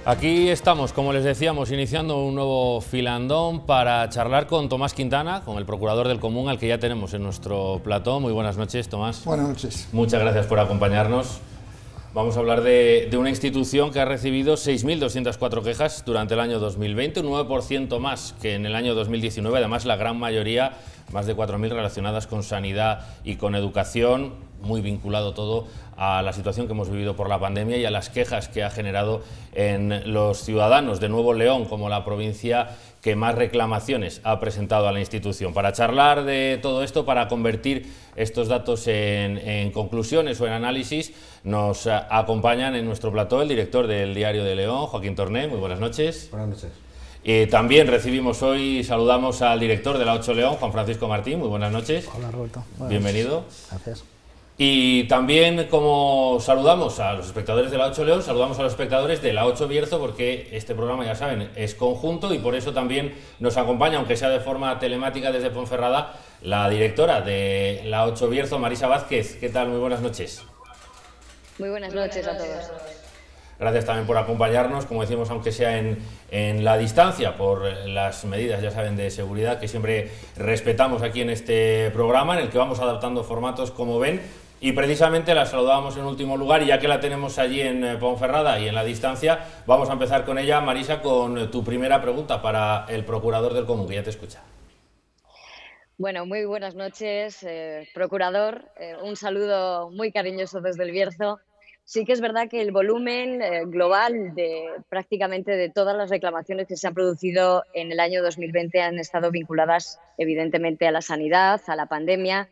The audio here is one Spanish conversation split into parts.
Aquí estamos, como les decíamos, iniciando un nuevo filandón para charlar con Tomás Quintana, con el procurador del Común, al que ya tenemos en nuestro plató. Muy buenas noches, Tomás. Buenas noches. Muchas gracias por acompañarnos. Vamos a hablar de una institución que ha recibido 6.204 quejas durante el año 2020, un 9% más que en el año 2019, además la gran mayoría, más de 4.000 relacionadas con sanidad y con educación, muy vinculado todo a la situación que hemos vivido por la pandemia y a las quejas que ha generado en los ciudadanos de Nuevo León, como la provincia que más reclamaciones ha presentado a la institución. Para charlar de todo esto, para convertir estos datos en conclusiones o en análisis, nos acompañan en nuestro plató el director del Diario de León, Joaquín Torné. Muy buenas noches. Buenas noches. También recibimos hoy, saludamos al director de la 8 León, Juan Francisco Martín. Muy buenas noches. Hola, Roberto. Bienvenido. Gracias. Y también, como saludamos a los espectadores de la 8 León, saludamos a los espectadores de la 8 Bierzo, porque este programa, ya saben, es conjunto y por eso también nos acompaña, aunque sea de forma telemática desde Ponferrada, la directora de la 8 Bierzo, Marisa Vázquez. ¿Qué tal? Muy buenas noches. Muy buenas noches a todos. Gracias también por acompañarnos, como decimos, aunque sea en la distancia, por las medidas, ya saben, de seguridad que siempre respetamos aquí en este programa, en el que vamos adaptando formatos, como ven. Y precisamente la saludábamos en último lugar, y ya que la tenemos allí en Ponferrada y en la distancia, vamos a empezar con ella, Marisa, con tu primera pregunta para el procurador del Común, que ya te escucha. Bueno, muy buenas noches, procurador. Un saludo muy cariñoso desde el Bierzo. Sí que es verdad que el volumen global de prácticamente de todas las reclamaciones que se han producido en el año 2020 han estado vinculadas evidentemente a la sanidad, a la pandemia.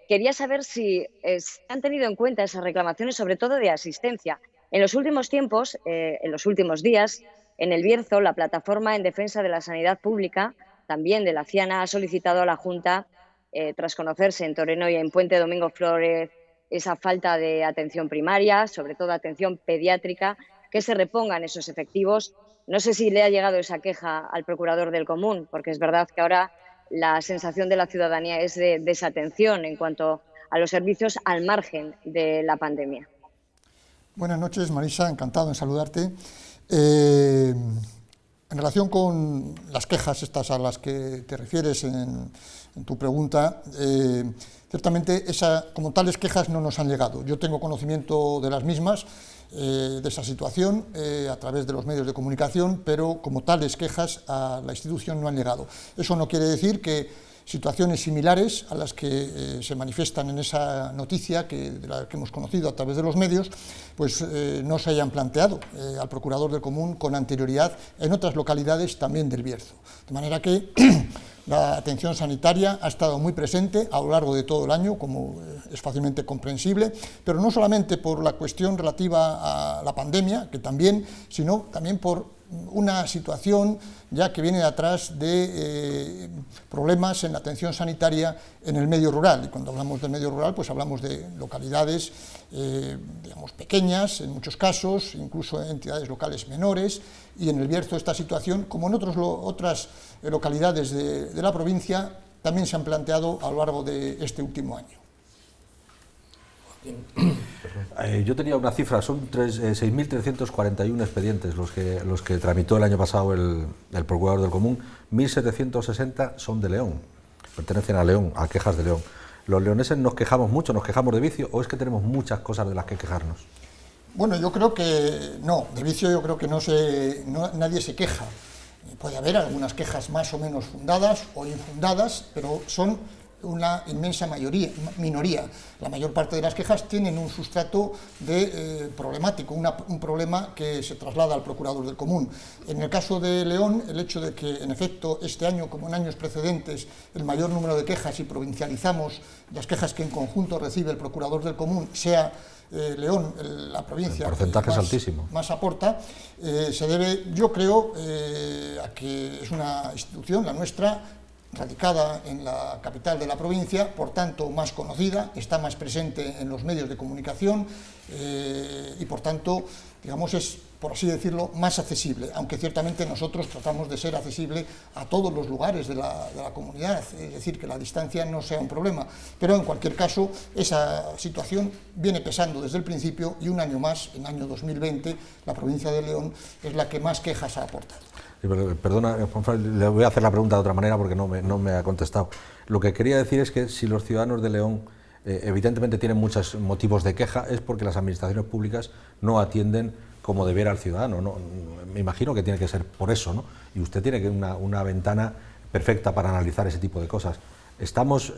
Quería saber si se han tenido en cuenta esas reclamaciones, sobre todo de asistencia. En los últimos tiempos, en los últimos días, en el Bierzo, la Plataforma en Defensa de la Sanidad Pública, también de la Ciana, ha solicitado a la Junta, tras conocerse en Toreno y en Puente Domingo Flores esa falta de atención primaria, sobre todo atención pediátrica, que se repongan esos efectivos. No sé si le ha llegado esa queja al procurador del Común, porque es verdad que ahora la sensación de la ciudadanía es de desatención en cuanto a los servicios al margen de la pandemia. Buenas noches, Marisa, encantado en saludarte. En relación con las quejas estas a las que te refieres en tu pregunta, ciertamente como tales quejas no nos han llegado. Yo tengo conocimiento de las mismas, de esa situación, a través de los medios de comunicación, pero como tales quejas a la institución no han llegado. Eso no quiere decir que situaciones similares a las que se manifiestan en esa noticia de la que hemos conocido a través de los medios, pues no se hayan planteado al procurador del Común con anterioridad en otras localidades también del Bierzo. De manera que la atención sanitaria ha estado muy presente a lo largo de todo el año, como es fácilmente comprensible, pero no solamente por la cuestión relativa a la pandemia, que también, sino también por una situación ya que viene de atrás de problemas en la atención sanitaria en el medio rural. Y cuando hablamos del medio rural, pues hablamos de localidades, digamos, pequeñas, en muchos casos, incluso entidades locales menores, y en el Bierzo esta situación, como en otras localidades de la provincia, también se han planteado a lo largo de este último año. Yo tenía una cifra, son 6.341 expedientes los que tramitó el año pasado el procurador del Común. 1.760 son de León, pertenecen a León, a quejas de León. ¿Los leoneses nos quejamos mucho, nos quejamos de vicio, o es que tenemos muchas cosas de las que quejarnos? Bueno, yo creo que no, de vicio yo creo que nadie se queja. Puede haber algunas quejas más o menos fundadas o infundadas, pero son una inmensa minoría. La mayor parte de las quejas tienen un sustrato problemático, un problema que se traslada al procurador del Común. En el caso de León, el hecho de que, en efecto, este año, como en años precedentes, el mayor número de quejas, y provincializamos las quejas que en conjunto recibe el procurador del Común, sea León, la provincia el porcentaje es altísimo, más aporta, se debe, yo creo, a que es una institución, la nuestra, radicada en la capital de la provincia, por tanto más conocida, está más presente en los medios de comunicación y por tanto, digamos, es por así decirlo, más accesible, aunque ciertamente nosotros tratamos de ser accesible a todos los lugares de la comunidad, es decir, que la distancia no sea un problema, pero en cualquier caso esa situación viene pesando desde el principio y un año más, en año 2020, la provincia de León es la que más quejas ha aportado. Perdona, Juan, le voy a hacer la pregunta de otra manera porque no me ha contestado. Lo que quería decir es que si los ciudadanos de León evidentemente tienen muchos motivos de queja, es porque las administraciones públicas no atienden como debiera al ciudadano, ¿no? Me imagino que tiene que ser por eso, ¿no? Y usted tiene que una ventana perfecta para analizar ese tipo de cosas. ¿Estamos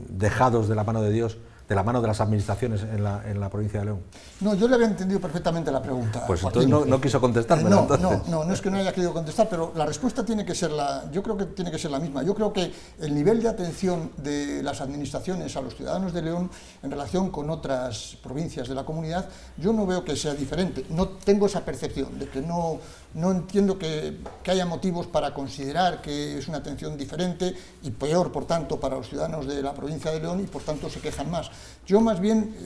dejados de la mano de Dios, de la mano de las administraciones en la provincia de León? No, yo le había entendido perfectamente la pregunta. Pues entonces no quiso contestarme. No es que no haya querido contestar, pero la respuesta tiene que ser yo creo que tiene que ser la misma. Yo creo que el nivel de atención de las administraciones a los ciudadanos de León en relación con otras provincias de la comunidad, yo no veo que sea diferente. No tengo esa percepción de que no entiendo que haya motivos para considerar que es una atención diferente y peor, por tanto, para los ciudadanos de la provincia de León y, por tanto, se quejan más. Yo, más bien,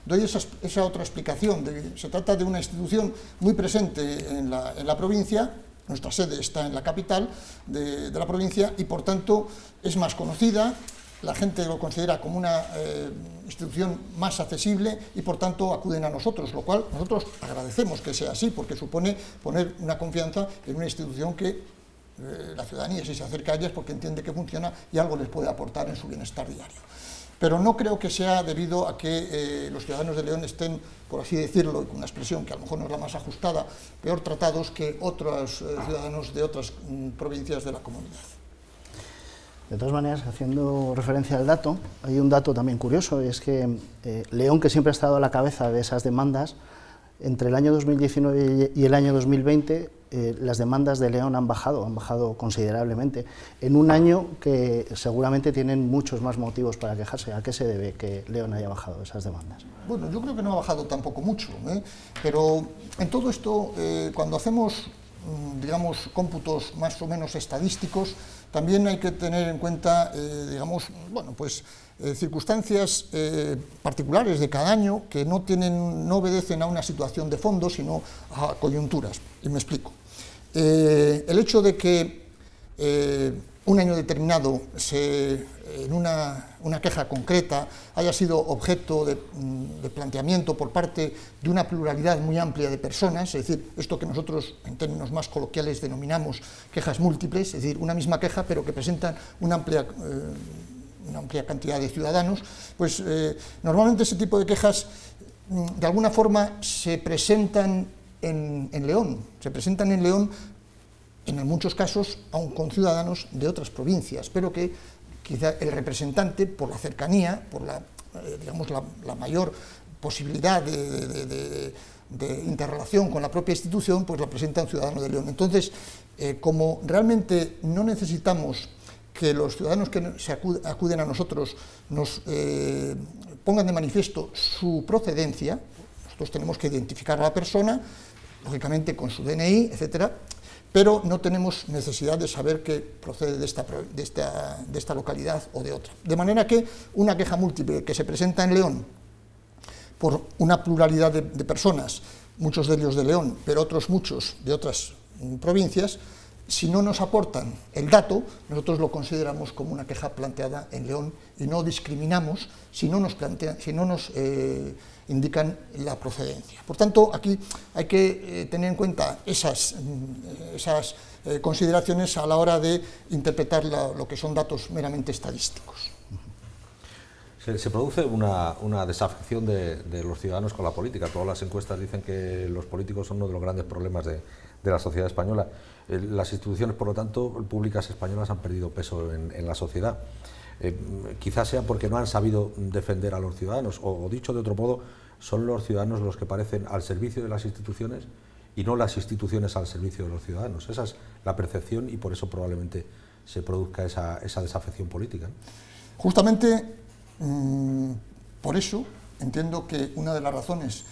doy esa otra explicación. Se trata de una institución muy presente en la provincia. Nuestra sede está en la capital de la provincia y, por tanto, es más conocida. La gente lo considera como una institución más accesible y, por tanto, acuden a nosotros, lo cual nosotros agradecemos que sea así, porque supone poner una confianza en una institución que la ciudadanía, si se acerca a ella, es porque entiende que funciona y algo les puede aportar en su bienestar diario. Pero no creo que sea debido a que los ciudadanos de León estén, por así decirlo, con una expresión que a lo mejor no es la más ajustada, peor tratados que otros ciudadanos de otras provincias de la comunidad. De todas maneras, haciendo referencia al dato, hay un dato también curioso, y es que León, que siempre ha estado a la cabeza de esas demandas, entre el año 2019 y el año 2020, las demandas de León han bajado considerablemente, en un año que seguramente tienen muchos más motivos para quejarse. ¿A qué se debe que León haya bajado esas demandas? Bueno, yo creo que no ha bajado tampoco mucho, pero en todo esto, cuando hacemos, digamos, cómputos más o menos estadísticos, también hay que tener en cuenta, digamos, bueno, pues circunstancias particulares de cada año que no obedecen a una situación de fondo, sino a coyunturas. Y me explico. El hecho de que un año determinado, en una queja concreta, haya sido objeto de planteamiento por parte de una pluralidad muy amplia de personas, es decir, esto que nosotros en términos más coloquiales denominamos quejas múltiples, es decir, una misma queja pero que presentan una amplia cantidad de ciudadanos, pues normalmente ese tipo de quejas de alguna forma se presentan en León, en muchos casos, aun con ciudadanos de otras provincias, pero que quizá el representante, por la cercanía, por la mayor posibilidad de interrelación con la propia institución, pues la presenta un ciudadano de León. Entonces, como realmente no necesitamos que los ciudadanos que acuden a nosotros nos pongan de manifiesto su procedencia, nosotros tenemos que identificar a la persona, lógicamente con su DNI, etcétera, pero no tenemos necesidad de saber que procede de esta localidad o de otra. De manera que una queja múltiple que se presenta en León por una pluralidad de personas, muchos de ellos de León, pero otros muchos de otras provincias, si no nos aportan el dato, nosotros lo consideramos como una queja planteada en León y no discriminamos si no nos indican la procedencia. Por tanto, aquí hay que tener en cuenta esas consideraciones a la hora de interpretar lo que son datos meramente estadísticos. Se produce una desafección de los ciudadanos con la política. Todas las encuestas dicen que los políticos son uno de los grandes problemas de la sociedad española. Las instituciones, por lo tanto, públicas españolas han perdido peso en la sociedad. Quizás sea porque no han sabido defender a los ciudadanos, o dicho de otro modo, son los ciudadanos los que parecen al servicio de las instituciones y no las instituciones al servicio de los ciudadanos. Esa es la percepción y por eso probablemente se produzca esa desafección política, ¿no? Justamente por eso entiendo que una de las razones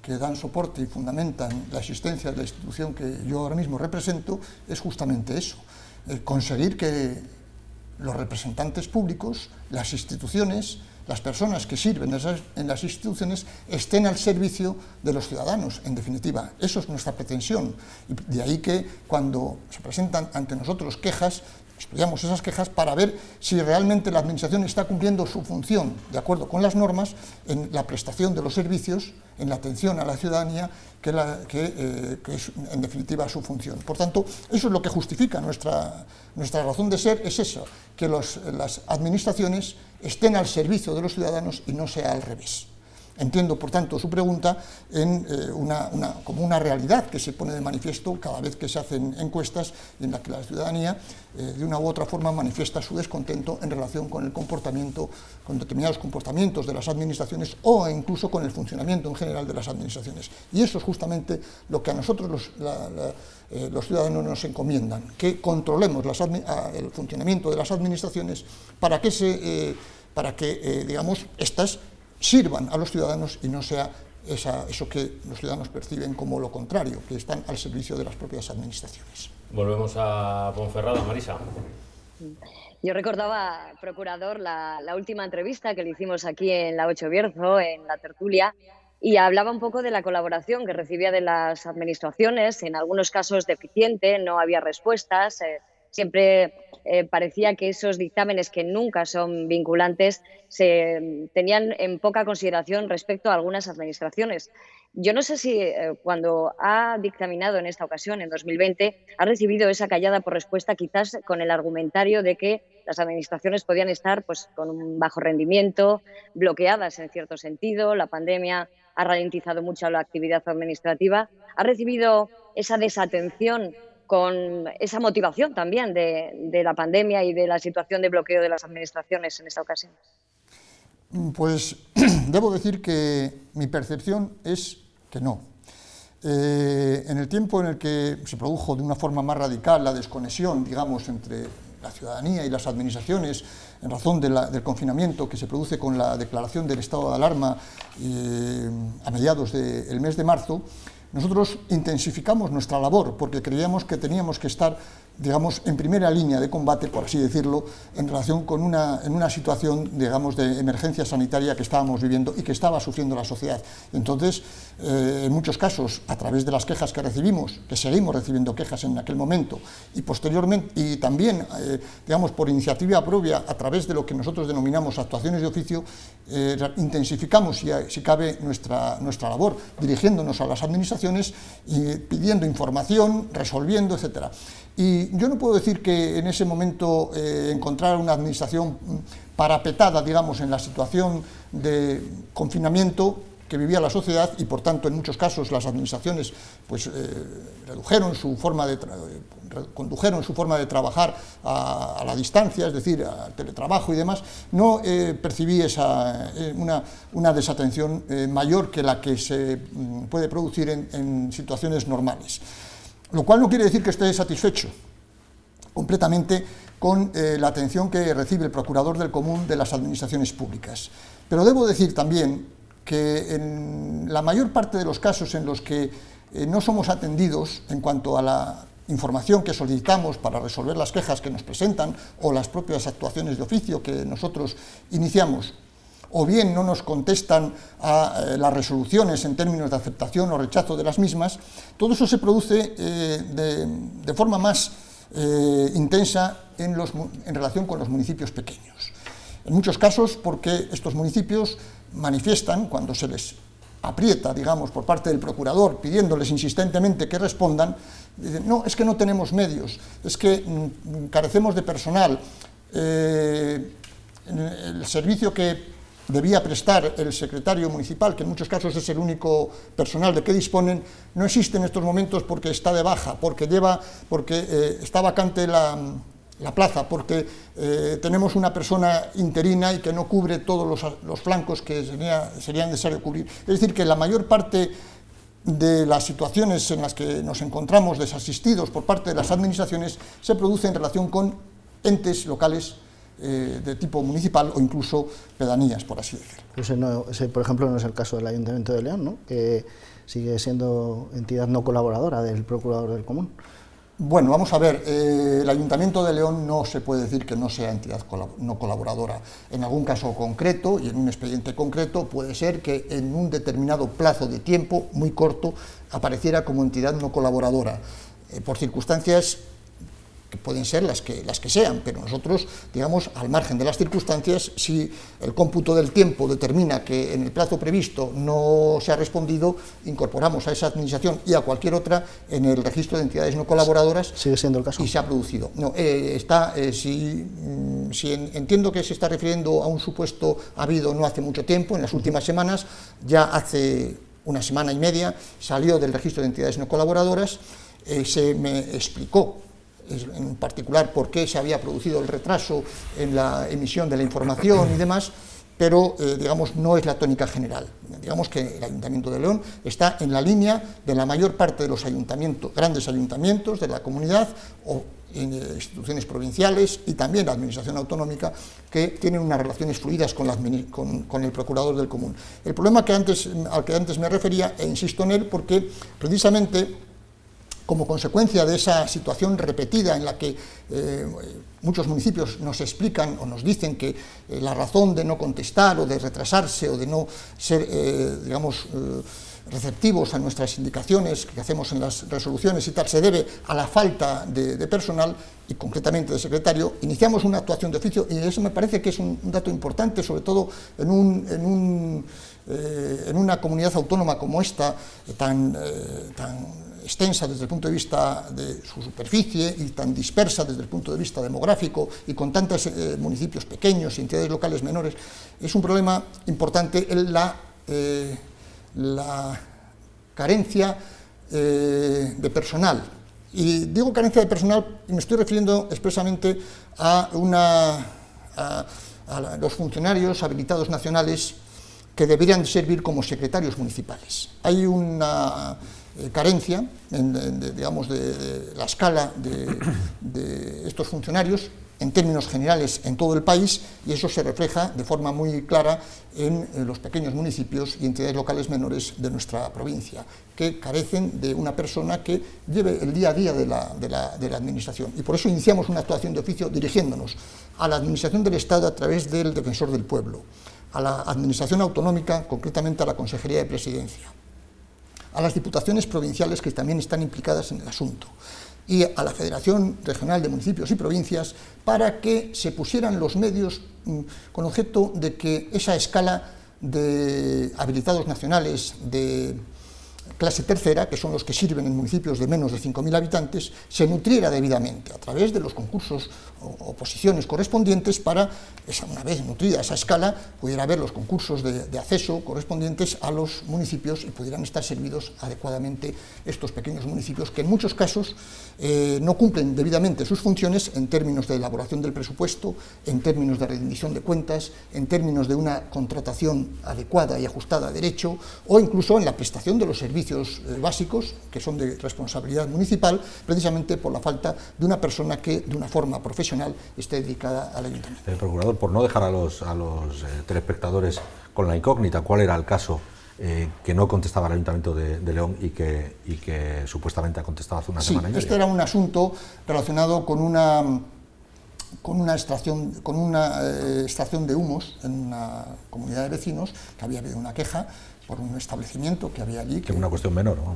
que dan soporte y fundamentan la existencia de la institución que yo ahora mismo represento es justamente eso, conseguir que los representantes públicos, las instituciones, las personas que sirven en las instituciones estén al servicio de los ciudadanos, en definitiva. Eso es nuestra pretensión. Y de ahí que cuando se presentan ante nosotros quejas, estudiamos esas quejas para ver si realmente la Administración está cumpliendo su función, de acuerdo con las normas, en la prestación de los servicios, en la atención a la ciudadanía, que es en definitiva su función. Por tanto, eso es lo que justifica nuestra razón de ser, es eso, que las administraciones estén al servicio de los ciudadanos y no sea al revés. Entiendo, por tanto, su pregunta como una realidad que se pone de manifiesto cada vez que se hacen encuestas en la que la ciudadanía, de una u otra forma, manifiesta su descontento en relación con el comportamiento, con determinados comportamientos de las administraciones o incluso con el funcionamiento en general de las administraciones. Y eso es justamente lo que a nosotros los ciudadanos nos encomiendan, que controlemos el funcionamiento de las administraciones para que, digamos, estas sirvan a los ciudadanos y no sea eso que los ciudadanos perciben como lo contrario, que están al servicio de las propias administraciones. Volvemos a Ponferrada, Marisa. Yo recordaba, procurador, la última entrevista que le hicimos aquí en la 8 Bierzo, en la tertulia, y hablaba un poco de la colaboración que recibía de las administraciones, en algunos casos deficiente, no había respuestas, siempre parecía que esos dictámenes, que nunca son vinculantes, se tenían en poca consideración respecto a algunas administraciones. Yo no sé si cuando ha dictaminado en esta ocasión, en 2020, ha recibido esa callada por respuesta, quizás con el argumentario de que las administraciones podían estar pues, con un bajo rendimiento, bloqueadas en cierto sentido, la pandemia ha ralentizado mucho la actividad administrativa. ¿Ha recibido esa desatención con esa motivación también de la pandemia y de la situación de bloqueo de las administraciones en esta ocasión? Pues debo decir que mi percepción es que no. En el tiempo en el que se produjo de una forma más radical la desconexión, digamos, entre la ciudadanía y las administraciones en razón del confinamiento que se produce con la declaración del estado de alarma a mediados del mes de marzo, nosotros intensificamos nuestra labor porque creíamos que teníamos que estar, digamos, en primera línea de combate, por así decirlo, en relación con en una situación, digamos, de emergencia sanitaria que estábamos viviendo y que estaba sufriendo la sociedad. Entonces, en muchos casos, a través de las quejas que recibimos, que seguimos recibiendo quejas en aquel momento, y posteriormente, y también, digamos, por iniciativa propia, a través de lo que nosotros denominamos actuaciones de oficio, intensificamos, si cabe, nuestra labor, dirigiéndonos a las administraciones y pidiendo información, resolviendo, etcétera. Y yo no puedo decir que en ese momento encontrar una administración parapetada, digamos, en la situación de confinamiento que vivía la sociedad, y por tanto en muchos casos las administraciones pues, condujeron su forma de trabajar a la distancia, es decir, al teletrabajo y demás. No percibí una desatención mayor que la que se puede producir en situaciones normales. Lo cual no quiere decir que esté satisfecho completamente con la atención que recibe el Procurador del Común de las administraciones públicas. Pero debo decir también que en la mayor parte de los casos en los que no somos atendidos en cuanto a la información que solicitamos para resolver las quejas que nos presentan o las propias actuaciones de oficio que nosotros iniciamos, o bien no nos contestan a las resoluciones en términos de aceptación o rechazo de las mismas, todo eso se produce de forma más intensa en relación con los municipios pequeños. En muchos casos porque estos municipios manifiestan, cuando se les aprieta, digamos, por parte del procurador, pidiéndoles insistentemente que respondan, dicen, no, es que no tenemos medios, es que carecemos de personal, el servicio que debía prestar el secretario municipal, que en muchos casos es el único personal de que disponen, no existe en estos momentos porque está de baja, porque está vacante la plaza, porque tenemos una persona interina y que no cubre todos los flancos que sería necesario cubrir. Es decir, que la mayor parte de las situaciones en las que nos encontramos desasistidos por parte de las administraciones se produce en relación con entes locales de tipo municipal o incluso pedanías, por así decirlo. Ese, por ejemplo, no es el caso del Ayuntamiento de León, ¿no?, que sigue siendo entidad no colaboradora del Procurador del Común. Bueno, vamos a ver, el Ayuntamiento de León no se puede decir que no sea entidad no colaboradora. En algún caso concreto y en un expediente concreto puede ser que en un determinado plazo de tiempo, muy corto, apareciera como entidad no colaboradora, por circunstancias que pueden ser las que sean, pero nosotros, digamos, al margen de las circunstancias, si el cómputo del tiempo determina que en el plazo previsto no se ha respondido, incorporamos a esa administración y a cualquier otra en el registro de entidades no colaboradoras. ¿Sigue siendo el caso? Y se ha producido. No, entiendo que se está refiriendo a un supuesto habido no hace mucho tiempo, en las últimas semanas, ya hace una semana y media, salió del registro de entidades no colaboradoras, se me explicó en particular por qué se había producido el retraso en la emisión de la información y demás, pero digamos no es la tónica general. Digamos que el Ayuntamiento de León está en la línea de la mayor parte de los ayuntamientos, grandes ayuntamientos de la comunidad o instituciones provinciales y también la administración autonómica, que tienen unas relaciones fluidas con el procurador del común. El problema al que antes me refería, e insisto en él, porque precisamente como consecuencia de esa situación repetida en la que muchos municipios nos explican o nos dicen que la razón de no contestar o de retrasarse o de no ser, receptivos a nuestras indicaciones que hacemos en las resoluciones y tal, se debe a la falta de personal y concretamente de secretario, iniciamos una actuación de oficio y eso me parece que es un dato importante, sobre todo en una comunidad autónoma como esta, tan extensa desde el punto de vista de su superficie y tan dispersa desde el punto de vista demográfico y con tantos municipios pequeños y entidades locales menores. Es un problema importante la carencia de personal. Y digo carencia de personal y me estoy refiriendo expresamente a los funcionarios habilitados nacionales que deberían servir como secretarios municipales. Hay una carencia, de la escala de estos funcionarios en términos generales en todo el país, y eso se refleja de forma muy clara en los pequeños municipios y entidades locales menores de nuestra provincia, que carecen de una persona que lleve el día a día de la administración. Y por eso iniciamos una actuación de oficio dirigiéndonos a la administración del Estado a través del Defensor del Pueblo, a la administración autonómica, concretamente a la Consejería de Presidencia, a las diputaciones provinciales que también están implicadas en el asunto, y a la Federación Regional de Municipios y Provincias, para que se pusieran los medios con objeto de que esa escala de habilitados nacionales de clase tercera, que son los que sirven en municipios de menos de 5.000 habitantes, se nutriera debidamente a través de los concursos o oposiciones correspondientes para, una vez nutrida esa escala, pudiera haber los concursos de acceso correspondientes a los municipios y pudieran estar servidos adecuadamente estos pequeños municipios que en muchos casos no cumplen debidamente sus funciones en términos de elaboración del presupuesto, en términos de rendición de cuentas, en términos de una contratación adecuada y ajustada a derecho, o incluso en la prestación de los servicios básicos que son de responsabilidad municipal, precisamente por la falta de una persona que de una forma profesional esté dedicada al ayuntamiento. Procurador, por no dejar a los telespectadores con la incógnita, ¿cuál era el caso que no contestaba el Ayuntamiento de León y que supuestamente ha contestado hace una semana y media? Este era un asunto relacionado con una extracción de humos en una comunidad de vecinos, que había habido una queja por un establecimiento que había allí. Que es una cuestión menor, ¿no?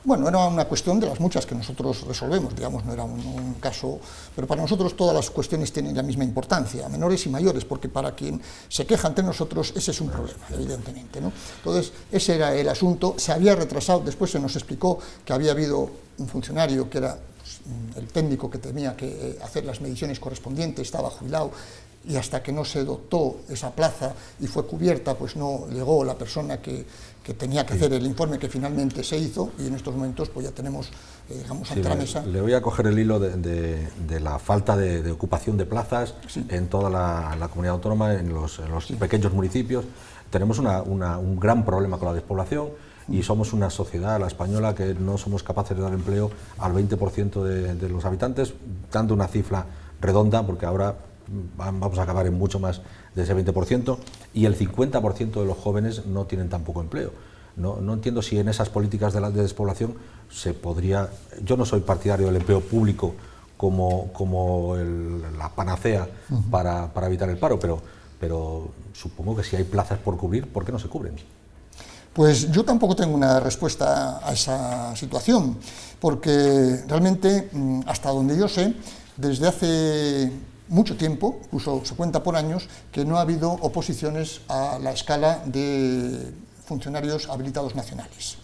Bueno, era una cuestión de las muchas que nosotros resolvemos, digamos, no era un caso, pero para nosotros todas las cuestiones tienen la misma importancia, menores y mayores, porque para quien se queja ante nosotros ese es un problema, evidentemente, ¿no? Entonces, ese era el asunto, se había retrasado, después se nos explicó que había habido un funcionario que era el técnico que tenía que hacer las mediciones correspondientes, estaba jubilado, y hasta que no se dotó esa plaza y fue cubierta, pues no llegó la persona que tenía que hacer el informe que finalmente se hizo, y en estos momentos pues ya tenemos, ante la mesa. Le voy a coger el hilo de la falta de ocupación de plazas en toda la comunidad autónoma, en los pequeños municipios. Tenemos un gran problema con la despoblación y somos una sociedad, la española, que no somos capaces de dar empleo al 20% de los habitantes, dando una cifra redonda, porque ahora vamos a acabar en mucho más de ese 20%, y el 50% de los jóvenes no tienen tampoco empleo. no entiendo si en esas políticas de despoblación se podría... Yo no soy partidario del empleo público como la panacea para evitar el paro, pero supongo que si hay plazas por cubrir, ¿por qué no se cubren? Pues yo tampoco tengo una respuesta a esa situación, porque realmente, hasta donde yo sé, desde hace mucho tiempo, incluso se cuenta por años, que no ha habido oposiciones a la escala de funcionarios habilitados nacionales.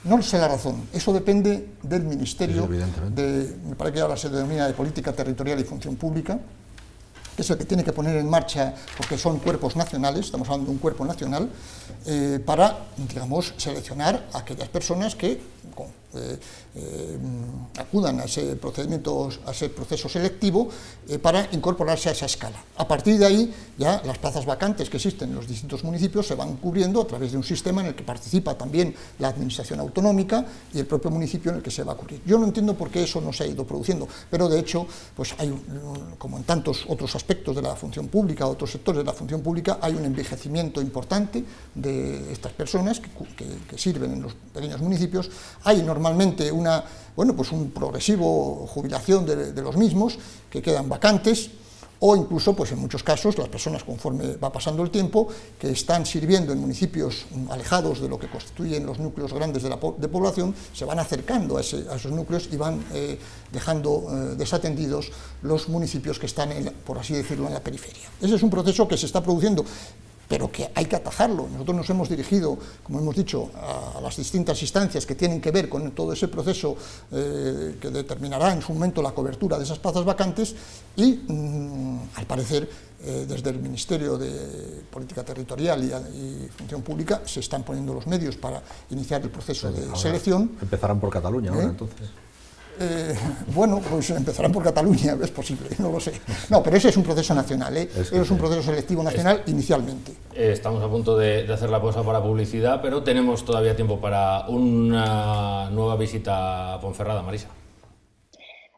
No sé la razón, eso depende del Ministerio, me parece que ahora se denomina de Política Territorial y Función Pública, que es el que tiene que poner en marcha, porque son cuerpos nacionales, estamos hablando de un cuerpo nacional, para, digamos, seleccionar a aquellas personas que acudan a ese procedimiento, a ese proceso selectivo, para incorporarse a esa escala. A partir de ahí, ya las plazas vacantes que existen en los distintos municipios se van cubriendo a través de un sistema en el que participa también la administración autonómica y el propio municipio en el que se va a cubrir. Yo no entiendo por qué eso no se ha ido produciendo, pero de hecho, pues hay, como en tantos otros aspectos de la función pública, otros sectores de la función pública, hay un envejecimiento importante de estas personas que sirven en los pequeños municipios. Hay normalmente pues un progresivo jubilación de los mismos, que quedan vacantes, o incluso, pues en muchos casos, las personas, conforme va pasando el tiempo, que están sirviendo en municipios alejados de lo que constituyen los núcleos grandes de población, se van acercando a esos núcleos y van dejando desatendidos los municipios que están, por así decirlo, en la periferia. Ese es un proceso que se está produciendo, pero que hay que atajarlo. Nosotros nos hemos dirigido, como hemos dicho, a las distintas instancias que tienen que ver con todo ese proceso que determinará en su momento la cobertura de esas plazas vacantes y, al parecer, desde el Ministerio de Política Territorial y Función Pública se están poniendo los medios para iniciar el proceso de selección. Empezarán por Cataluña ahora, entonces. Bueno, pues empezarán por Cataluña, es posible, no lo sé. No, pero ese es un proceso nacional, es un proceso selectivo nacional inicialmente. Estamos a punto de hacer la pausa para publicidad, pero tenemos todavía tiempo para una nueva visita a Ponferrada, Marisa.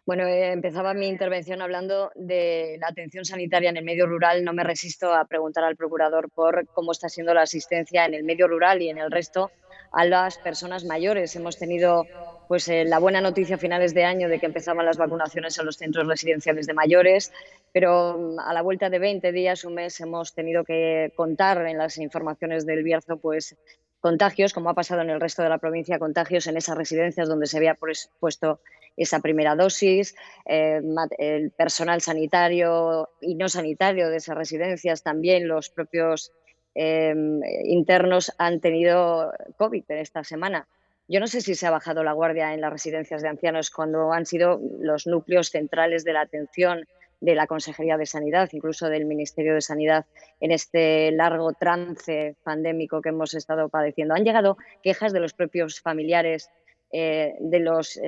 Bueno, empezaba mi intervención hablando de la atención sanitaria en el medio rural. No me resisto a preguntar al procurador por cómo está siendo la asistencia en el medio rural y en el resto a las personas mayores. Hemos tenido pues la buena noticia a finales de año de que empezaban las vacunaciones en los centros residenciales de mayores, pero a la vuelta de 20 días, un mes, hemos tenido que contar en las informaciones del Bierzo pues contagios, como ha pasado en el resto de la provincia, contagios en esas residencias donde se había puesto esa primera dosis. El personal sanitario y no sanitario de esas residencias, también los propios internos han tenido COVID en esta semana. Yo no sé si se ha bajado la guardia en las residencias de ancianos cuando han sido los núcleos centrales de la atención de la Consejería de Sanidad, incluso del Ministerio de Sanidad, en este largo trance pandémico que hemos estado padeciendo. Han llegado quejas de los propios familiares, de los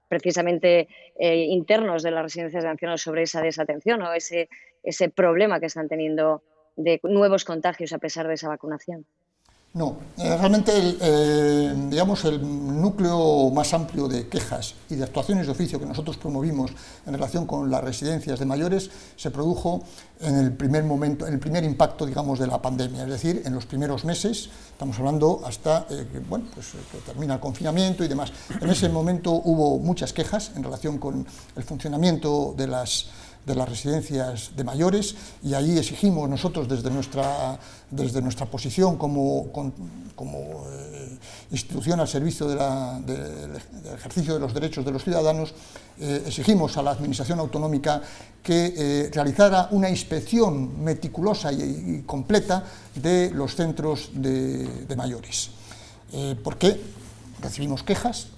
precisamente internos de las residencias de ancianos sobre esa desatención o ese problema que están teniendo de nuevos contagios a pesar de esa vacunación. No, realmente digamos, el núcleo más amplio de quejas y de actuaciones de oficio que nosotros promovimos en relación con las residencias de mayores se produjo en el primer momento, en el primer impacto, digamos, de la pandemia, es decir, en los primeros meses, estamos hablando hasta que termina el confinamiento y demás. En ese momento hubo muchas quejas en relación con el funcionamiento de las residencias de mayores, y ahí exigimos nosotros desde nuestra posición como institución al servicio del ejercicio de los derechos de los ciudadanos, exigimos a la Administración Autonómica que realizara una inspección meticulosa y completa de los centros de mayores, porque recibimos quejas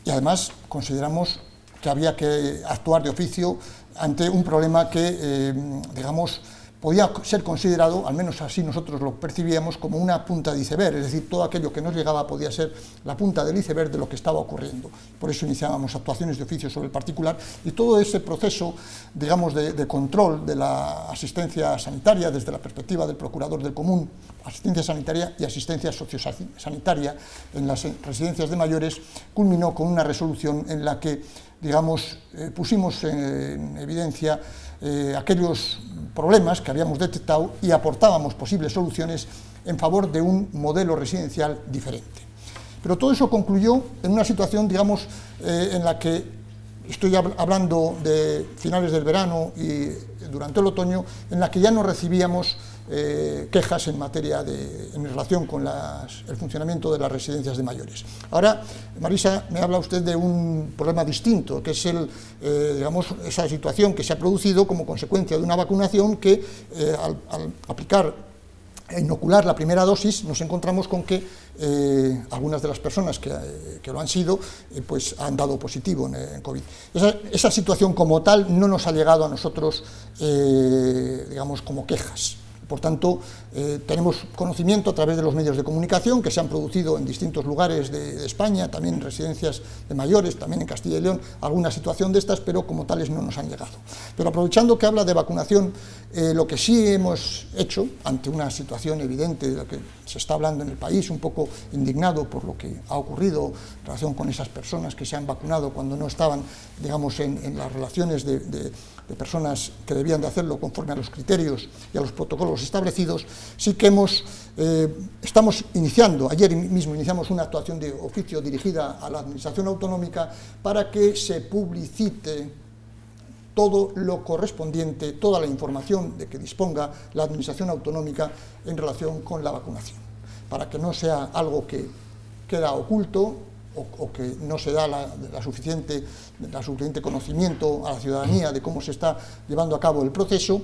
y además consideramos que había que actuar de oficio ante un problema que, digamos, podía ser considerado, al menos así nosotros lo percibíamos, como una punta de iceberg, es decir, todo aquello que nos llegaba podía ser la punta del iceberg de lo que estaba ocurriendo. Por eso iniciábamos actuaciones de oficio sobre el particular y todo ese proceso, digamos, de control de la asistencia sanitaria desde la perspectiva del procurador del común, asistencia sanitaria y asistencia sociosanitaria en las residencias de mayores, culminó con una resolución en la que, digamos, pusimos en evidencia aquellos problemas que habíamos detectado y aportábamos posibles soluciones en favor de un modelo residencial diferente. Pero todo eso concluyó en una situación, digamos, en la que estoy hablando de finales del verano y durante el otoño, en la que ya no recibíamos quejas en materia en relación con el funcionamiento de las residencias de mayores. Ahora, Marisa, me habla usted de un problema distinto, que es digamos, esa situación que se ha producido como consecuencia de una vacunación que al aplicar e inocular la primera dosis, nos encontramos con que algunas de las personas que lo han sido, pues han dado positivo en COVID. Esa situación como tal no nos ha llegado a nosotros, digamos, como quejas. Por tanto, tenemos conocimiento a través de los medios de comunicación que se han producido en distintos lugares de España, también en residencias de mayores, también en Castilla y León, alguna situación de estas, pero como tales no nos han llegado. Pero aprovechando que habla de vacunación, lo que sí hemos hecho, ante una situación evidente de lo que se está hablando en el país, un poco indignado por lo que ha ocurrido en relación con esas personas que se han vacunado cuando no estaban, digamos, en las relaciones de personas que debían de hacerlo conforme a los criterios y a los protocolos establecidos, sí que estamos iniciando, ayer mismo iniciamos una actuación de oficio dirigida a la Administración Autonómica para que se publicite todo lo correspondiente, toda la información de que disponga la Administración Autonómica en relación con la vacunación, para que no sea algo que queda oculto o que no se da la suficiente conocimiento a la ciudadanía de cómo se está llevando a cabo el proceso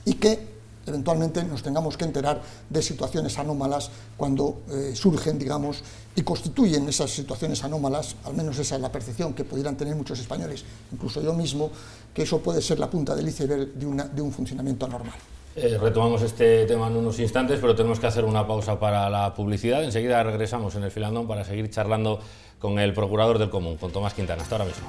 y que eventualmente nos tengamos que enterar de situaciones anómalas cuando surgen, digamos, y constituyen esas situaciones anómalas, al menos esa es la percepción que pudieran tener muchos españoles, incluso yo mismo, que eso puede ser la punta del iceberg de un funcionamiento anormal. Retomamos este tema en unos instantes, pero tenemos que hacer una pausa para la publicidad. Enseguida regresamos en el Filandón para seguir charlando con el Procurador del Común, con Tomás Quintana. Hasta ahora mismo.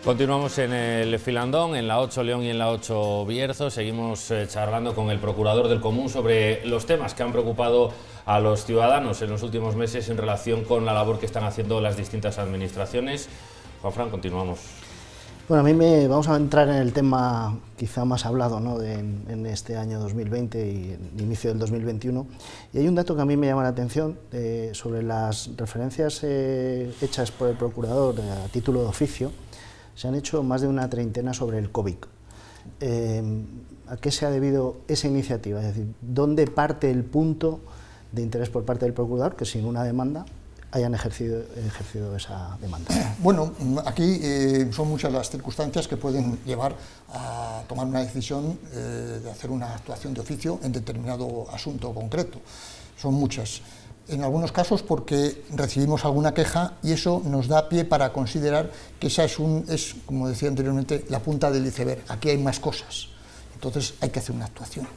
Continuamos en el Filandón, en la 8 León y en la 8 Bierzo. Seguimos charlando con el Procurador del Común sobre los temas que han preocupado a los ciudadanos en los últimos meses en relación con la labor que están haciendo las distintas administraciones. Juanfran, continuamos. Bueno, vamos a entrar en el tema quizá más hablado, ¿no?, en este año 2020 y el inicio del 2021. Y hay un dato que a mí me llama la atención sobre las referencias hechas por el Procurador a título de oficio. Se han hecho más de una treintena sobre el COVID. ¿A qué se ha debido esa iniciativa? Es decir, ¿dónde parte el punto de interés por parte del Procurador que sin una demanda hayan ejercido esa demanda? Bueno, aquí son muchas las circunstancias que pueden llevar a tomar una decisión de hacer una actuación de oficio en determinado asunto concreto. Son muchas. En algunos casos porque recibimos alguna queja y eso nos da pie para considerar que esa es, como decía anteriormente, la punta del iceberg. Aquí hay más cosas, entonces hay que hacer una actuación.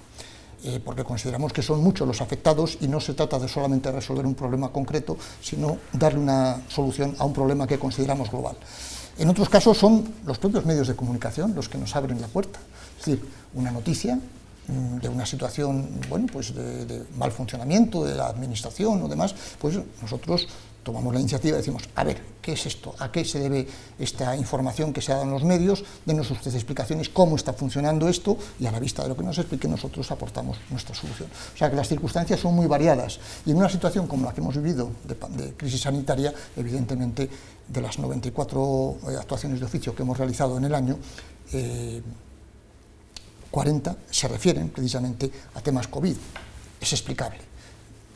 Porque consideramos que son muchos los afectados y no se trata de solamente resolver un problema concreto, sino darle una solución a un problema que consideramos global. En otros casos son los propios medios de comunicación los que nos abren la puerta. Es decir, una noticia de una situación, bueno, pues de mal funcionamiento de la administración o demás, pues nosotros tomamos la iniciativa y decimos, a ver, ¿qué es esto? ¿A qué se debe esta información que se ha dado en los medios? Denos usted explicaciones cómo está funcionando esto y a la vista de lo que nos explique nosotros aportamos nuestra solución. O sea que las circunstancias son muy variadas y en una situación como la que hemos vivido de crisis sanitaria, evidentemente de las 94 actuaciones de oficio que hemos realizado en el año, 40 se refieren precisamente a temas COVID. Es explicable.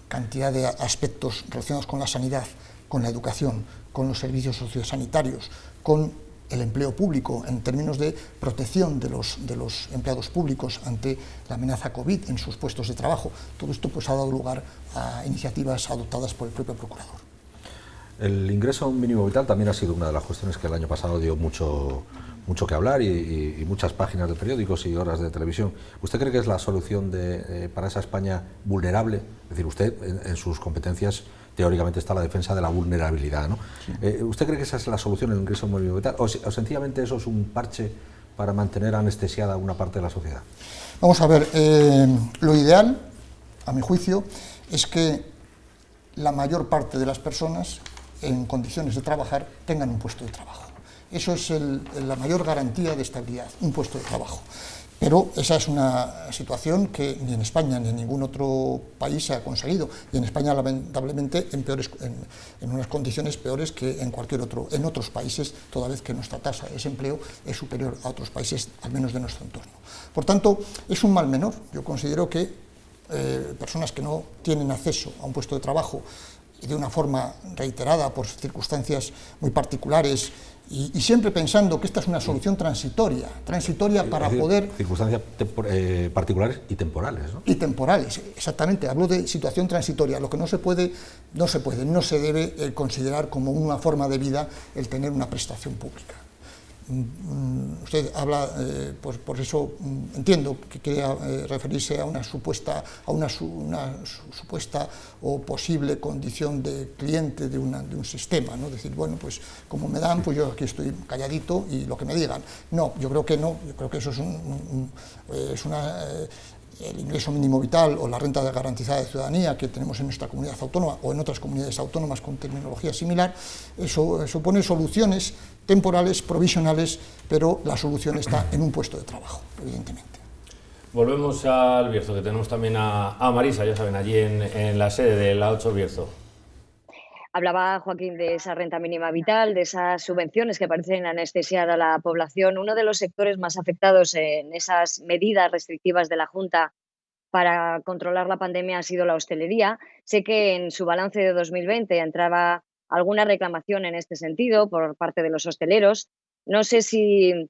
Cantidad de aspectos relacionados con la sanidad, con la educación, con los servicios sociosanitarios, con el empleo público en términos de protección de los empleados públicos ante la amenaza COVID en sus puestos de trabajo. Todo esto pues ha dado lugar a iniciativas adoptadas por el propio Procurador. El ingreso mínimo vital también ha sido una de las cuestiones que el año pasado dio mucho que hablar y muchas páginas de periódicos y horas de televisión. ¿Usted cree que es la solución para esa España vulnerable? Es decir, usted en sus competencias teóricamente está la defensa de la vulnerabilidad, ¿no? Sí. ¿Usted cree que esa es la solución, el ingreso mínimo vital? ¿O sencillamente eso es un parche para mantener anestesiada una parte de la sociedad? Vamos a ver, lo ideal, a mi juicio, es que la mayor parte de las personas en condiciones de trabajar tengan un puesto de trabajo. Eso es la mayor garantía de estabilidad, un puesto de trabajo. Pero esa es una situación que ni en España ni en ningún otro país se ha conseguido. Y en España, lamentablemente, en unas condiciones peores que en otros países, toda vez que nuestra tasa de desempleo es superior a otros países, al menos de nuestro entorno. Por tanto, es un mal menor. Yo considero que personas que no tienen acceso a un puesto de trabajo de una forma reiterada por circunstancias muy particulares y siempre pensando que esta es una solución transitoria para poder... Circunstancias particulares y temporales, ¿no? Y temporales, exactamente, hablo de situación transitoria. Lo que no se debe considerar como una forma de vida el tener una prestación pública. Usted habla, pues por eso entiendo que quería referirse a una supuesta o posible condición de cliente de un sistema, ¿no? Decir, bueno, pues como me dan, pues yo aquí estoy calladito y lo que me digan. No, yo creo que no, yo creo que eso es el ingreso mínimo vital o la renta garantizada de ciudadanía que tenemos en nuestra comunidad autónoma o en otras comunidades autónomas con terminología similar, eso supone soluciones temporales, provisionales, pero la solución está en un puesto de trabajo, evidentemente. Volvemos al Bierzo, que tenemos también a Marisa, ya saben, allí en la sede de la 8 Bierzo. Hablaba Joaquín de esa renta mínima vital, de esas subvenciones que parecen anestesiar a la población. Uno de los sectores más afectados en esas medidas restrictivas de la Junta para controlar la pandemia ha sido la hostelería. Sé que en su balance de 2020 entraba alguna reclamación en este sentido por parte de los hosteleros. No sé si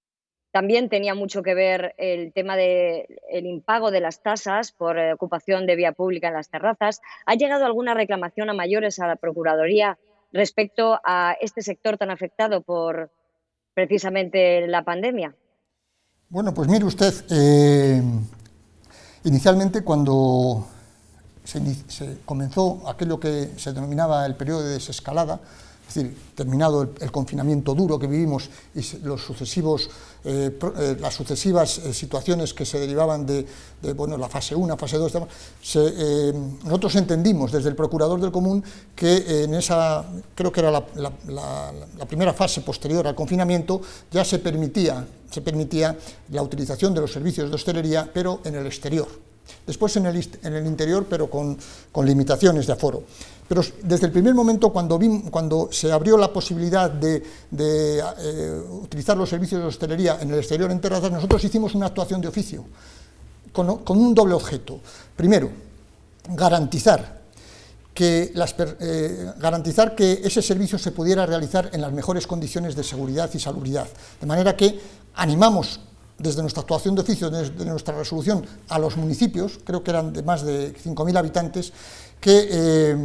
también tenía mucho que ver el tema del impago de las tasas por ocupación de vía pública en las terrazas. ¿Ha llegado alguna reclamación a mayores a la Procuraduría respecto a este sector tan afectado por precisamente la pandemia? Bueno, pues mire usted, inicialmente cuando se comenzó aquello que se denominaba el periodo de desescalada, es decir, terminado el confinamiento duro que vivimos y las sucesivas situaciones que se derivaban de la fase 1, fase 2, nosotros entendimos desde el Procurador del Común que en esa, creo que era la primera fase posterior al confinamiento, ya se permitía la utilización de los servicios de hostelería, pero en el exterior. Después en el interior, pero con limitaciones de aforo. Pero desde el primer momento, cuando se abrió la posibilidad de utilizar los servicios de hostelería en el exterior en terrazas, nosotros hicimos una actuación de oficio, con un doble objeto. Primero, garantizar que ese servicio se pudiera realizar en las mejores condiciones de seguridad y salubridad. De manera que animamos desde nuestra actuación de oficio, desde nuestra resolución, a los municipios, creo que eran de más de 5.000 habitantes, que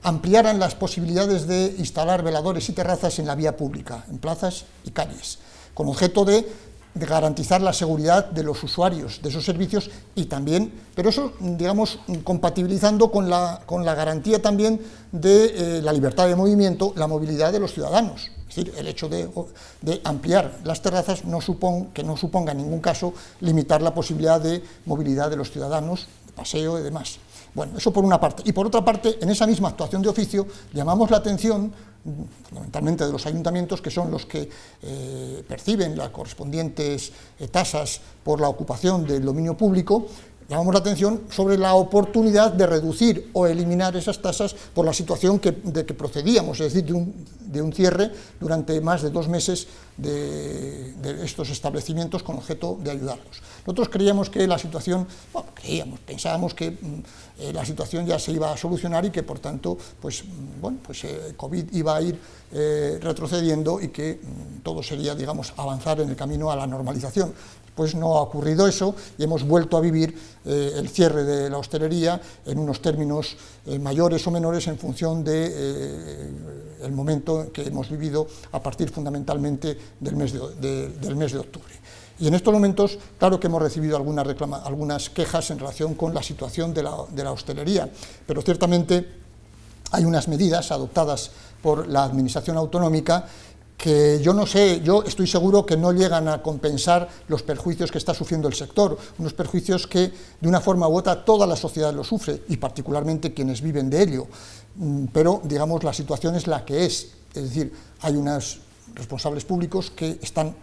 ampliaran las posibilidades de instalar veladores y terrazas en la vía pública, en plazas y calles, con objeto de garantizar la seguridad de los usuarios de esos servicios y también, pero eso, digamos, compatibilizando con la garantía también de la libertad de movimiento, la movilidad de los ciudadanos. Es decir, el hecho de ampliar las terrazas que no suponga en ningún caso limitar la posibilidad de movilidad de los ciudadanos, de paseo y demás. Bueno, eso por una parte. Y por otra parte, en esa misma actuación de oficio, llamamos la atención, fundamentalmente de los ayuntamientos, que son los que perciben las correspondientes tasas por la ocupación del dominio público, llamamos la atención sobre la oportunidad de reducir o eliminar esas tasas por la situación de que procedíamos, es decir, de un cierre durante más de 2 meses de estos establecimientos con objeto de ayudarlos. Nosotros creíamos que la situación, pensábamos que la situación ya se iba a solucionar y que por tanto, COVID iba a ir retrocediendo y que todo sería, digamos, avanzar en el camino a la normalización. pues no ha ocurrido eso y hemos vuelto a vivir el cierre de la hostelería en unos términos mayores o menores en función del momento que hemos vivido a partir fundamentalmente del mes de octubre. Y en estos momentos, claro que hemos recibido algunas quejas en relación con la situación de la hostelería, pero ciertamente hay unas medidas adoptadas por la Administración autonómica que yo no sé, yo estoy seguro que no llegan a compensar los perjuicios que está sufriendo el sector, unos perjuicios que de una forma u otra toda la sociedad lo sufre y particularmente quienes viven de ello, pero digamos la situación es la que es decir, hay unos responsables públicos que están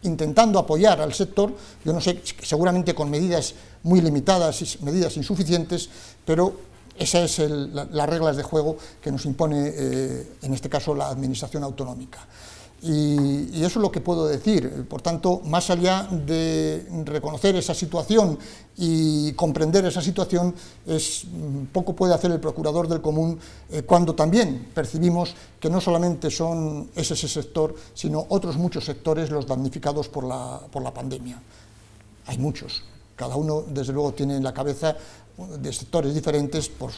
intentando apoyar al sector, yo no sé, seguramente con medidas muy limitadas y medidas insuficientes, pero esas son las reglas de juego que nos impone, en este caso, la Administración autonómica. Y eso es lo que puedo decir. Por tanto, más allá de reconocer esa situación y comprender esa situación, poco puede hacer el procurador del común cuando también percibimos que no solamente es ese sector, sino otros muchos sectores los damnificados por la pandemia. Hay muchos. Cada uno, desde luego, tiene en la cabeza de sectores diferentes por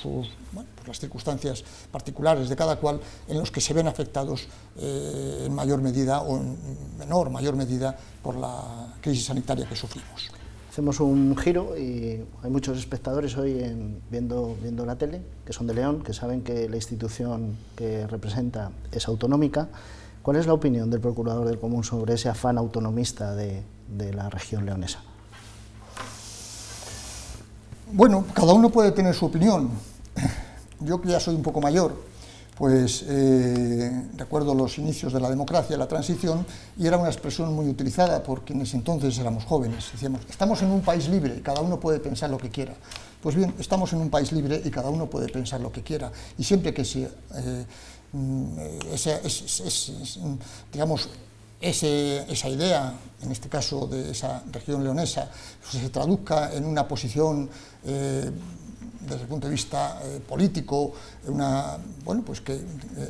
las circunstancias particulares de cada cual, en los que se ven afectados en mayor medida o en menor, mayor medida por la crisis sanitaria que sufrimos. Hacemos un giro y hay muchos espectadores hoy viendo la tele, que son de León, que saben que la institución que representa es autonómica. ¿Cuál es la opinión del Procurador del Común sobre ese afán autonomista de la región leonesa? Bueno, cada uno puede tener su opinión. Yo que ya soy un poco mayor, pues recuerdo los inicios de la democracia, la transición, y era una expresión muy utilizada por quienes entonces éramos jóvenes. Decíamos, estamos en un país libre y cada uno puede pensar lo que quiera. Pues bien, estamos en un país libre y cada uno puede pensar lo que quiera. Y siempre que esa idea, en este caso de esa región leonesa, pues se traduzca en una posición desde el punto de vista político,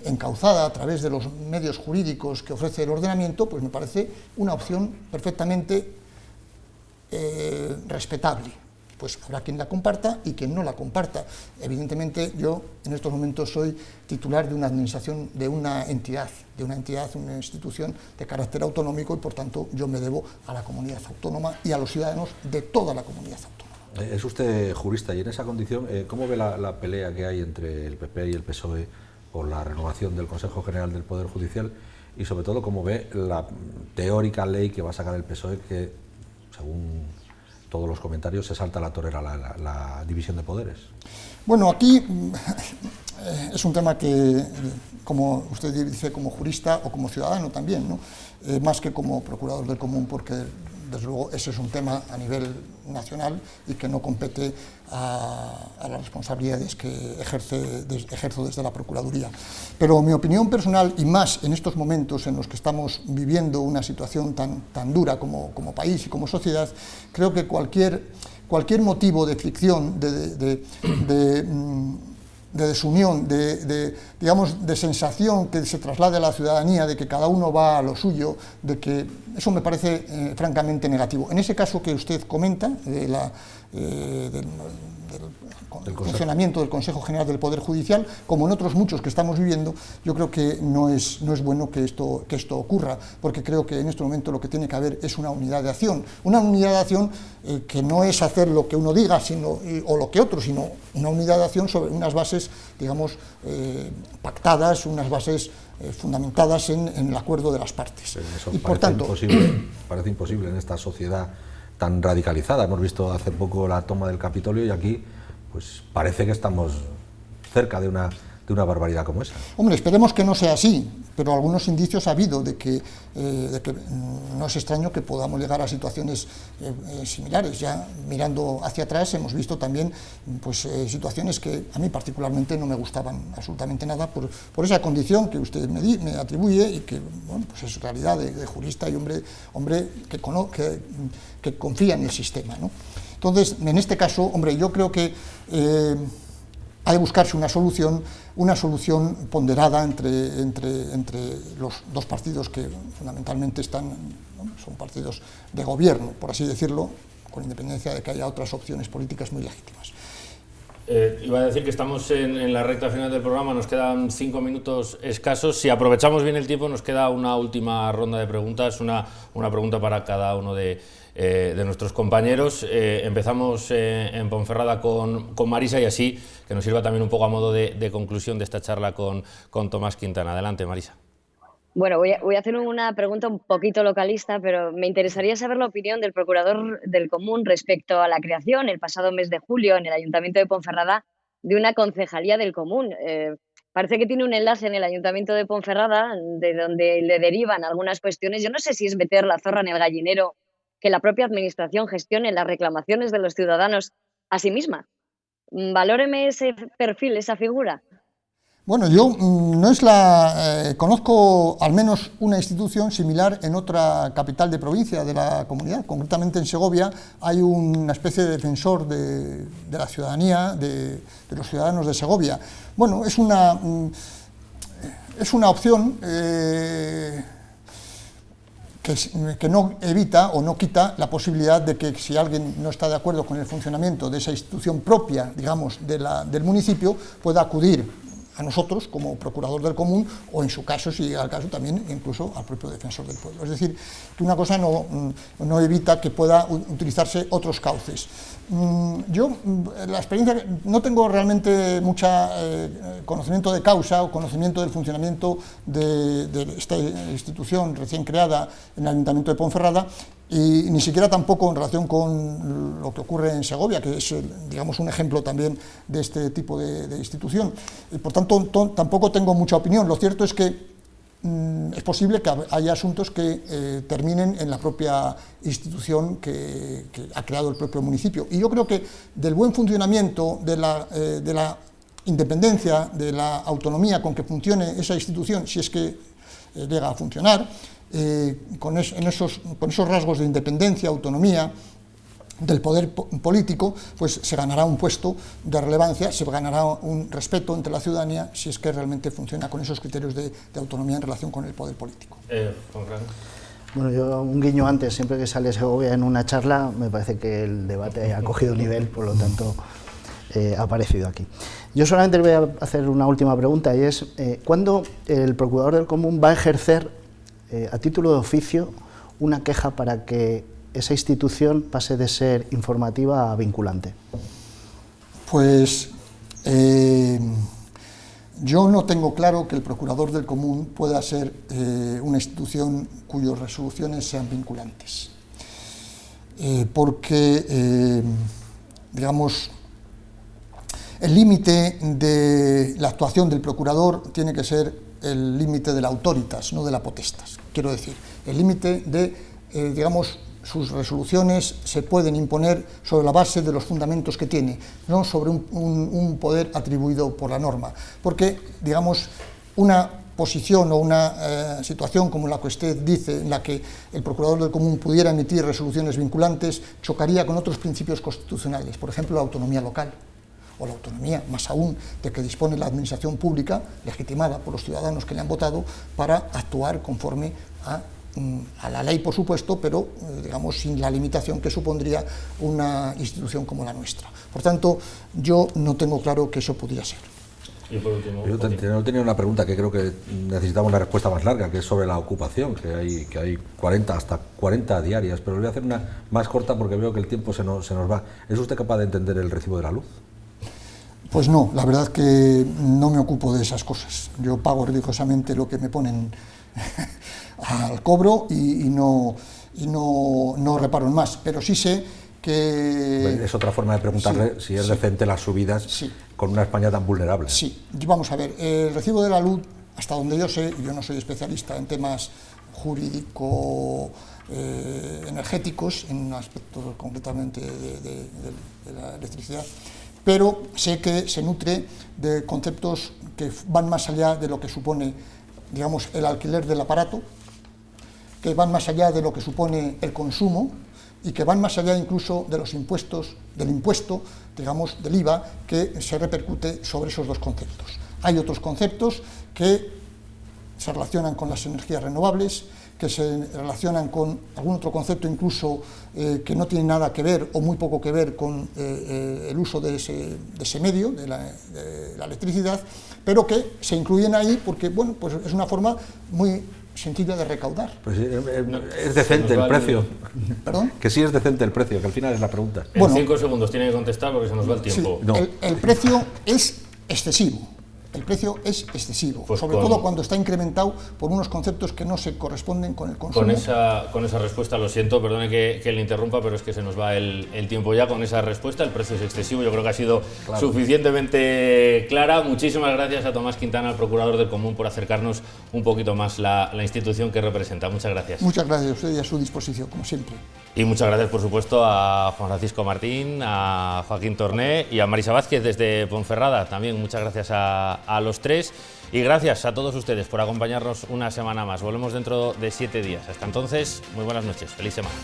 encauzada a través de los medios jurídicos que ofrece el ordenamiento, pues me parece una opción perfectamente respetable. Pues habrá quien la comparta y quien no la comparta. Evidentemente, yo en estos momentos soy titular de una administración, de una entidad, una institución de carácter autonómico y, por tanto, yo me debo a la comunidad autónoma y a los ciudadanos de toda la comunidad autónoma. Es usted jurista y en esa condición, ¿cómo ve la pelea que hay entre el PP y el PSOE por la renovación del Consejo General del Poder Judicial y, sobre todo, cómo ve la teórica ley que va a sacar el PSOE que, según todos los comentarios, se salta a la torera la división de poderes? Bueno, aquí es un tema que, como usted dice, como jurista o como ciudadano también, ¿no? Más que como procurador del común, porque desde luego ese es un tema a nivel nacional y que no compete a las responsabilidades que ejerzo desde la Procuraduría. Pero mi opinión personal, y más en estos momentos en los que estamos viviendo una situación tan dura como país y como sociedad, creo que cualquier motivo de fricción, de desunión, digamos, de sensación que se traslade a la ciudadanía de que cada uno va a lo suyo, de que eso me parece francamente negativo. En ese caso que usted comenta, del funcionamiento del Consejo General del Poder Judicial, como en otros muchos que estamos viviendo, yo creo que no es bueno que esto ocurra, porque creo que en este momento lo que tiene que haber es una unidad de acción que no es hacer lo que uno diga o lo que otro, sino una unidad de acción sobre unas bases, digamos, pactadas, unas bases fundamentadas en el acuerdo de las partes. Eso y por tanto, parece imposible en esta sociedad tan radicalizada. Hemos visto hace poco la toma del Capitolio y aquí pues parece que estamos cerca de una barbaridad como esa. Hombre, esperemos que no sea así, pero algunos indicios ha habido de que no es extraño que podamos llegar a situaciones similares. Ya mirando hacia atrás hemos visto también situaciones que a mí particularmente no me gustaban absolutamente nada por esa condición que usted me atribuye y que es realidad de jurista y hombre que confía en el sistema, ¿no? Entonces, en este caso, hombre, yo creo que ha de buscarse una solución ponderada entre los dos partidos que fundamentalmente son partidos de gobierno, por así decirlo, con independencia de que haya otras opciones políticas muy legítimas. Iba a decir que estamos en la recta final del programa, nos quedan 5 minutos escasos. Si aprovechamos bien el tiempo, nos queda una última ronda de preguntas, una pregunta para cada uno de nuestros compañeros. Empezamos en Ponferrada con Marisa, y así que nos sirva también un poco a modo de conclusión de esta charla con Tomás Quintana. Adelante, Marisa. Bueno, voy a hacer una pregunta un poquito localista, pero me interesaría saber la opinión del procurador del Común respecto a la creación, el pasado mes de julio, en el Ayuntamiento de Ponferrada, de una concejalía del Común. Parece que tiene un enlace en el Ayuntamiento de Ponferrada, de donde le derivan algunas cuestiones. Yo no sé si es meter la zorra en el gallinero, que la propia Administración gestione las reclamaciones de los ciudadanos a sí misma. Valóreme ese perfil, esa figura. Bueno, yo conozco al menos una institución similar en otra capital de provincia de la comunidad, concretamente en Segovia hay una especie de defensor de la ciudadanía, de los ciudadanos de Segovia. Bueno, es una opción que no evita o no quita la posibilidad de que si alguien no está de acuerdo con el funcionamiento de esa institución propia, digamos, del municipio, pueda acudir a nosotros como procurador del Común, o en su caso, si llega al caso, también incluso al propio defensor del pueblo. Es decir, que una cosa no evita que pueda utilizarse otros cauces. Yo, la experiencia, no tengo realmente mucha conocimiento de causa o conocimiento del funcionamiento de esta institución recién creada en el Ayuntamiento de Ponferrada, y ni siquiera tampoco en relación con lo que ocurre en Segovia, que es, digamos, un ejemplo también de este tipo de institución. Y por tanto, tampoco tengo mucha opinión. Lo cierto es que es posible que haya asuntos que terminen en la propia institución que ha creado el propio municipio. Y yo creo que del buen funcionamiento, de la independencia, de la autonomía con que funcione esa institución, si es que llega a funcionar, con esos rasgos de independencia, autonomía del poder político, pues se ganará un puesto de relevancia, se ganará un respeto entre la ciudadanía, si es que realmente funciona con esos criterios de autonomía en relación con el poder político. Bueno, yo un guiño antes, siempre que sale Segovia en una charla, me parece que el debate ha cogido nivel, por lo tanto ha aparecido aquí. Yo solamente le voy a hacer una última pregunta, y es, ¿cuándo el procurador del Común va a ejercer a título de oficio una queja para que esa institución pase de ser informativa a vinculante? Pues yo no tengo claro que el procurador del Común pueda ser una institución cuyas resoluciones sean vinculantes, porque, digamos, el límite de la actuación del procurador tiene que ser el límite de la autoritas, no de la potestas. Quiero decir, el límite de, digamos, sus resoluciones se pueden imponer sobre la base de los fundamentos que tiene, no sobre un poder atribuido por la norma. Porque, digamos, una posición o una situación como la que usted dice, en la que el procurador del Común pudiera emitir resoluciones vinculantes, chocaría con otros principios constitucionales, por ejemplo, la autonomía local, o la autonomía, más aún, de que dispone la administración pública, legitimada por los ciudadanos que le han votado, para actuar conforme a la ley, por supuesto, pero, digamos, sin la limitación que supondría una institución como la nuestra. Por tanto, yo no tengo claro que eso pudiera ser. Y por último, yo tenía una pregunta que creo que necesitaba una respuesta más larga, que es sobre la ocupación, que hay 40, hasta 40 diarias, pero le voy a hacer una más corta porque veo que el tiempo se nos va. ¿Es usted capaz de entender el recibo de la luz? Pues no, la verdad que no me ocupo de esas cosas. Yo pago religiosamente lo que me ponen al cobro y no reparo en más, pero sí sé que... Es otra forma de preguntarle si es decente las subidas con una España tan vulnerable. Sí, vamos a ver, el recibo de la luz, hasta donde yo sé, y yo no soy especialista en temas jurídico energéticos, en aspectos concretamente de la electricidad, pero sé que se nutre de conceptos que van más allá de lo que supone, digamos, el alquiler del aparato, que van más allá de lo que supone el consumo y que van más allá incluso de los impuestos, del impuesto, digamos, del IVA, que se repercute sobre esos dos conceptos. Hay otros conceptos que se relacionan con las energías renovables, que se relacionan con algún otro concepto incluso que no tiene nada que ver o muy poco que ver con el uso de ese medio, de la electricidad, pero que se incluyen ahí porque, bueno, pues es una forma muy sencilla de recaudar. Pues es decente el precio. ¿Perdón? Que sí es decente el precio, que al final es la pregunta. En 5 segundos tiene que contestar porque se nos va el tiempo. Sí, No. el precio es excesivo. El precio es excesivo, Pues sobre todo cuando está incrementado por unos conceptos que no se corresponden con el consumo. Con esa respuesta, lo siento, perdone que le interrumpa, pero es que se nos va el tiempo ya. Con esa respuesta, el precio es excesivo, yo creo que ha sido suficientemente clara. Muchísimas gracias a Tomás Quintana, el procurador del Común, por acercarnos un poquito más la institución que representa. Muchas gracias. Muchas gracias a usted y a su disposición, como siempre. Y muchas gracias, por supuesto, a Juan Francisco Martín, a Joaquín Torné y a Marisa Vázquez desde Ponferrada. También muchas gracias a los tres. Y gracias a todos ustedes por acompañarnos una semana más. Volvemos dentro de 7 días. Hasta entonces, muy buenas noches. Feliz semana.